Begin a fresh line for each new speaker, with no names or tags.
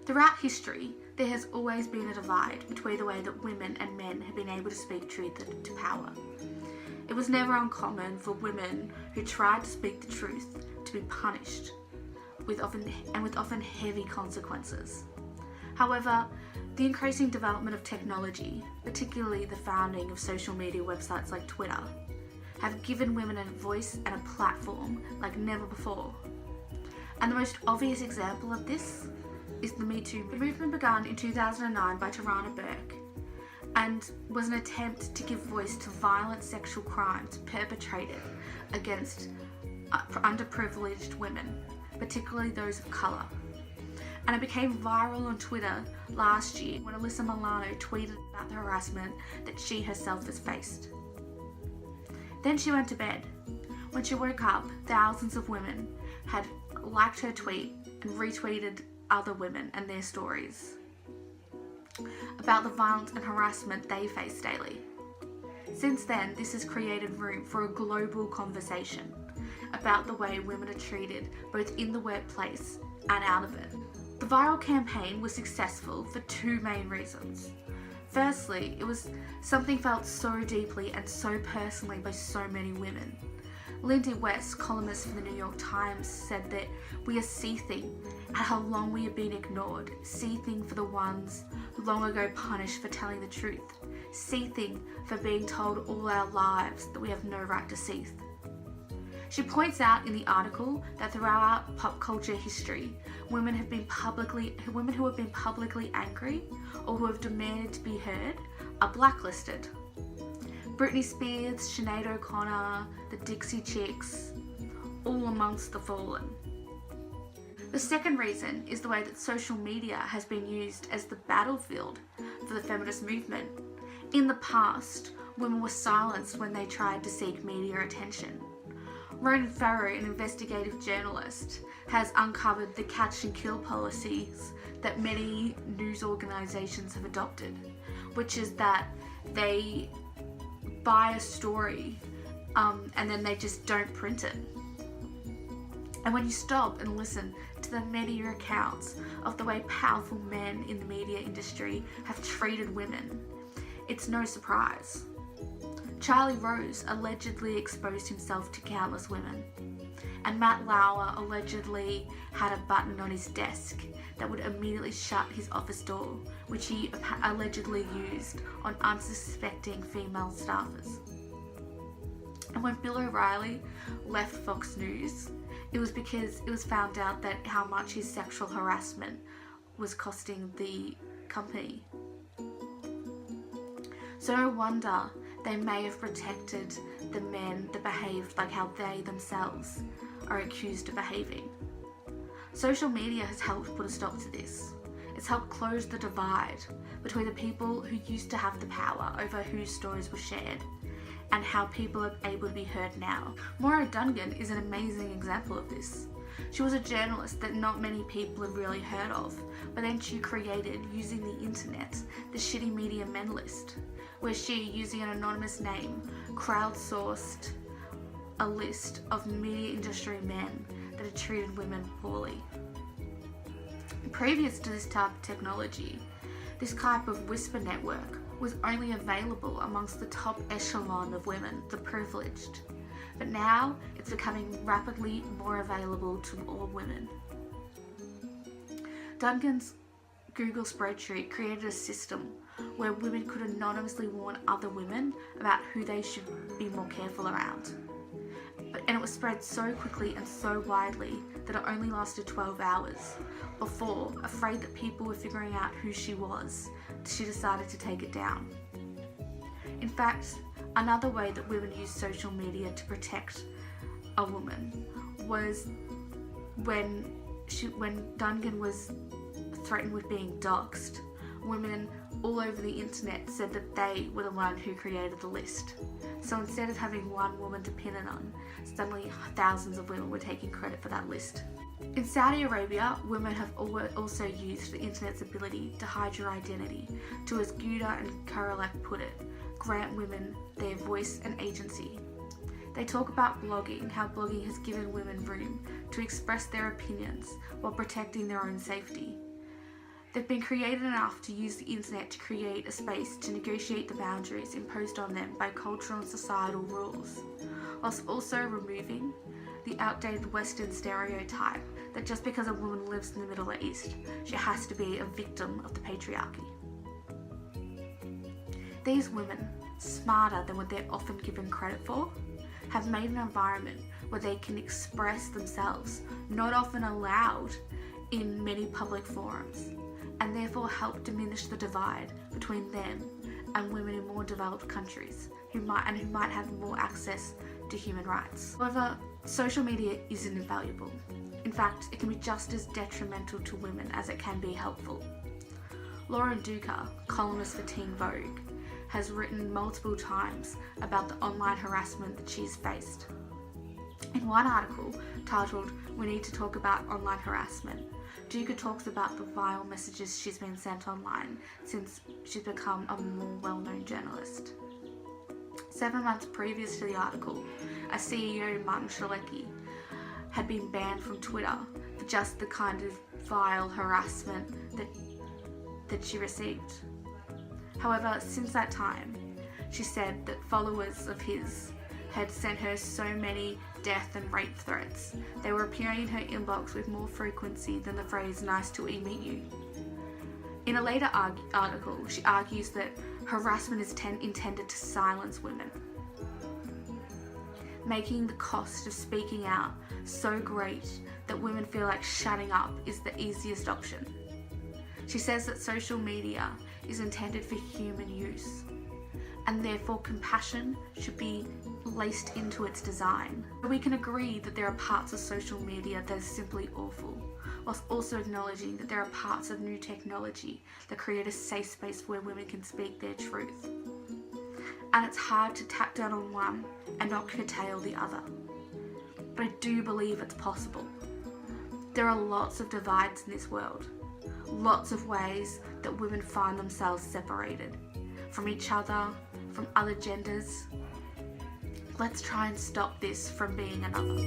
Throughout history, there has always been a divide between the way that women and men have been able to speak truth to power. It was never uncommon for women who tried to speak the truth to be punished, with often heavy consequences. However, the increasing development of technology, particularly the founding of social media websites like Twitter, have given women a voice and a platform like never before. And the most obvious example of this is the Me Too movement. The movement began in 2009 by Tarana Burke and was an attempt to give voice to violent sexual crimes perpetrated against underprivileged women, particularly those of colour. And it became viral on Twitter last year when Alyssa Milano tweeted about the harassment that she herself has faced. Then she went to bed. When she woke up, thousands of women had liked her tweet and retweeted other women and their stories about the violence and harassment they face daily. Since then, this has created room for a global conversation about the way women are treated both in the workplace and out of it. The viral campaign was successful for two main reasons. Firstly, it was something felt so deeply and so personally by so many women. Lindy West, columnist for the New York Times, said that we are seething at how long we have been ignored, seething for the ones long ago punished for telling the truth, seething for being told all our lives that we have no right to seethe. She points out in the article that throughout pop culture history, women who have been publicly angry or who have demanded to be heard are blacklisted. Britney Spears, Sinead O'Connor, the Dixie Chicks, all amongst the fallen. The second reason is the way that social media has been used as the battlefield for the feminist movement. In the past, women were silenced when they tried to seek media attention. Ronan Farrow, an investigative journalist, has uncovered the catch and kill policies that many news organisations have adopted, which is that they buy a story and then they just don't print it. And when you stop and listen to the many accounts of the way powerful men in the media industry have treated women, it's no surprise. Charlie Rose allegedly exposed himself to countless women, and Matt Lauer allegedly had a button on his desk that would immediately shut his office door, which he allegedly used on unsuspecting female staffers. And when Bill O'Reilly left Fox News, it was because it was found out that how much his sexual harassment was costing the company. So no wonder they may have protected the men that behaved like how they themselves are accused of behaving. Social media has helped put a stop to this. It's helped close the divide between the people who used to have the power over whose stories were shared and how people are able to be heard now. Moira Dungan is an amazing example of this. She was a journalist that not many people have really heard of, but then she created, using the internet, the Shitty Media Men list, where she, using an anonymous name, crowdsourced a list of media industry men that had treated women poorly. Previous to this type of technology, this type of whisper network was only available amongst the top echelon of women, the privileged. But now it's becoming rapidly more available to all women. Dungan's Google spreadsheet created a system where women could anonymously warn other women about who they should be more careful around. And it was spread so quickly and so widely that it only lasted 12 hours before, afraid that people were figuring out who she was, she decided to take it down. In fact, another way that women use social media to protect a woman was when Dungan was threatened with being doxxed. Women all over the internet said that they were the one who created the list. So instead of having one woman to pin it on, suddenly thousands of women were taking credit for that list. In Saudi Arabia, women have also used the internet's ability to hide your identity to, as Guda and Karalak put it, grant women their voice and agency. They talk about blogging, how blogging has given women room to express their opinions while protecting their own safety. They've been created enough to use the internet to create a space to negotiate the boundaries imposed on them by cultural and societal rules, whilst also removing the outdated Western stereotype that just because a woman lives in the Middle East, she has to be a victim of the patriarchy. These women, smarter than what they're often given credit for, have made an environment where they can express themselves, not often allowed in many public forums, and therefore help diminish the divide between them and women in more developed countries who might have more access to human rights. However, social media isn't invaluable. In fact, it can be just as detrimental to women as it can be helpful. Lauren Duca, columnist for Teen Vogue, has written multiple times about the online harassment that she's faced. In one article titled "We Need to Talk About Online Harassment," Duca talks about the vile messages she's been sent online since she's become a more well-known journalist. 7 months previous to the article, a CEO, Martin Shkreli, had been banned from Twitter for just the kind of vile harassment that she received. However, since that time, she said that followers of his had sent her so many death and rape threats. They were appearing in her inbox with more frequency than the phrase "nice to meet you." In a later article, she argues that harassment is intended to silence women, making the cost of speaking out so great that women feel like shutting up is the easiest option. She says that social media is intended for human use, and therefore compassion should be laced into its design. We can agree that there are parts of social media that are simply awful, whilst also acknowledging that there are parts of new technology that create a safe space where women can speak their truth. And it's hard to tap down on one and not curtail the other. But I do believe it's possible. There are lots of divides in this world, lots of ways that women find themselves separated from each other, from other genders. Let's try and stop this from being another.